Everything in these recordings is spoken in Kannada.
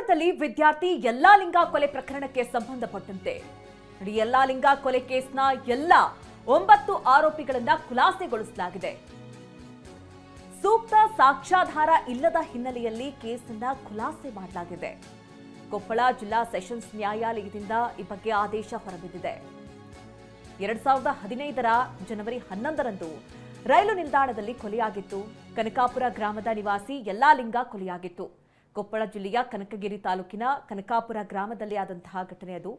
ಧಾರವಾಡದಲ್ಲಿ ವಿದ್ಯಾರ್ಥಿ ಯಲ್ಲಾಲಿಂಗ ಕೊಲೆ ಪ್ರಕರಣಕ್ಕೆ ಸಂಬಂಧಪಟ್ಟಂತೆ ಯಲ್ಲಾಲಿಂಗ ಕೊಲೆ ಕೇಸ್ನ ಎಲ್ಲ 9 ಆರೋಪಿಗಳನ್ನ ಖುಲಾಸೆಗೊಳಿಸಲಾಗಿದೆ. ಸೂಕ್ತ ಸಾಕ್ಷ್ಯಾಧಾರ ಇಲ್ಲದ ಹಿನ್ನೆಲೆಯಲ್ಲಿ ಕೇಸನ್ನ ಖುಲಾಸೆ ಮಾಡಲಾಗಿದೆ. ಕೊಪ್ಪಳ ಜಿಲ್ಲಾ ಸೆಷನ್ಸ್ ನ್ಯಾಯಾಲಯದಿಂದ ಈ ಬಗ್ಗೆ ಆದೇಶ ಹೊರಬಿದ್ದಿದೆ. 2015ರ ಜನವರಿ 11ರಂದು ರೈಲು ನಿಲ್ದಾಣದಲ್ಲಿ ಕೊಲೆಯಾಗಿತ್ತು. ಕನಕಾಪುರ ಗ್ರಾಮದ ನಿವಾಸಿ ಯಲ್ಲಾಲಿಂಗ ಕೊಲೆಯಾಗಿತ್ತು. ಕೊಪ್ಪಳ ಜಿಲ್ಲೆಯ ಕನಕಗಿರಿ ತಾಲೂಕಿನ ಕನಕಾಪುರ ಗ್ರಾಮದಲ್ಲಿ ಆದಂತಹ ಘಟನೆ ಅದು.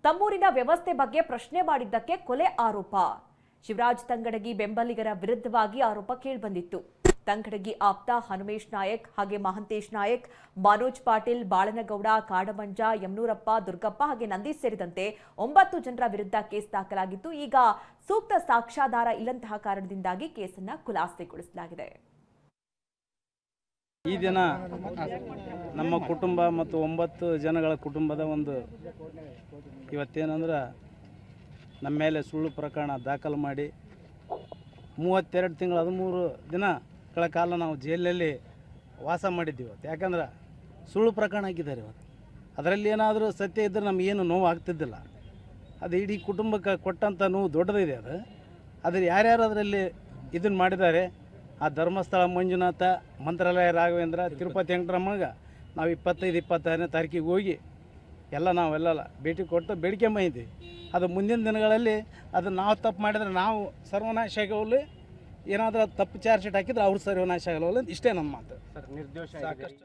ತಮ್ಮೂರಿನ ವ್ಯವಸ್ಥೆ ಬಗ್ಗೆ ಪ್ರಶ್ನೆ ಮಾಡಿದ್ದಕ್ಕೆ ಕೊಲೆ ಆರೋಪ. ಶಿವರಾಜ್ ತಂಗಡಗಿ ಬೆಂಬಲಿಗರ ವಿರುದ್ಧವಾಗಿ ಆರೋಪ ಕೇಳಿಬಂದಿತ್ತು. ತಂಗಡಗಿ ಆಪ್ತ ಹನುಮೇಶ್ ನಾಯಕ್ ಹಾಗೆ ಮಹಂತೇಶ್ ನಾಯಕ್, ಮನೋಜ್ ಪಾಟೀಲ್, ಬಾಳನಗೌಡ, ಕಾಡಮಂಜ, ಯಮನೂರಪ್ಪ, ದುರ್ಗಪ್ಪ ಹಾಗೆ ನಂದೀಶ್ ಸೇರಿದಂತೆ 9 ಜನರ ವಿರುದ್ಧ ಕೇಸ್ ದಾಖಲಾಗಿತ್ತು. ಈಗ ಸೂಕ್ತ ಸಾಕ್ಷ್ಯಾಧಾರ ಇಲ್ಲಂತಹ ಕಾರಣದಿಂದಾಗಿ ಕೇಸನ್ನ ಖುಲಾಸೆಗೊಳಿಸಲಾಗಿದೆ. ಈ ದಿನ ನಮ್ಮ ಕುಟುಂಬ ಮತ್ತು 9 ಜನಗಳ ಕುಟುಂಬದ ಒಂದು ಇವತ್ತೇನಂದ್ರೆ ನಮ್ಮ ಮೇಲೆ ಸುಳ್ಳು ಪ್ರಕರಣ ದಾಖಲು ಮಾಡಿ 32 ತಿಂಗಳು 13 ದಿನಗಳ ಕಾಲ ನಾವು ಜೈಲಲ್ಲಿ ವಾಸ ಮಾಡಿದ್ದೀವಿ. ಯಾಕಂದ್ರೆ ಸುಳ್ಳು ಪ್ರಕರಣ ಹಾಕಿದ್ದಾರೆ ಇವತ್ತು. ಅದರಲ್ಲಿ ಏನಾದರೂ ಸತ್ಯ ಇದ್ದರೆ ನಮಗೇನು ನೋವು ಆಗ್ತಿದ್ದಿಲ್ಲ. ಅದು ಇಡೀ ಕುಟುಂಬಕ್ಕೆ ಕೊಟ್ಟಂಥ ನೋವು ದೊಡ್ಡದಿದೆ. ಅದು ಯಾರ್ಯಾರು ಅದರಲ್ಲಿ ಇದನ್ನು ಮಾಡಿದ್ದಾರೆ, ಆ ಧರ್ಮಸ್ಥಳ ಮಂಜುನಾಥ, ಮಂತ್ರಾಲಯ ರಾಘವೇಂದ್ರ, ತಿರುಪತಿ ವೆಂಕಟರಮ್ಮಗ ನಾವು 25-26ನೇ ತಾರೀಕಿಗೆ ಹೋಗಿ ನಾವೆಲ್ಲ ಭೇಟಿ ಕೊಟ್ಟು ಬೇಡಿಕೆ ಬಂದಿದ್ದೀವಿ. ಅದು ಮುಂದಿನ ದಿನಗಳಲ್ಲಿ ಅದು ನಾವು ತಪ್ಪು ಮಾಡಿದರೆ ನಾವು ಸರ್ವನಾಶ ಆಗೋಲ್ಲ, ಏನಾದರೂ ತಪ್ಪು ಚಾರ್ಜ್ ಶೀಟ್ ಹಾಕಿದ್ರೆ ಅವ್ರು ಸರ್ವನಾಶ ಆಗೋಲ್ಲ. ಇಷ್ಟೇ ನಮ್ಮ ಮಾತು. ನಿರ್ದೋಷ ಸಾಕಷ್ಟು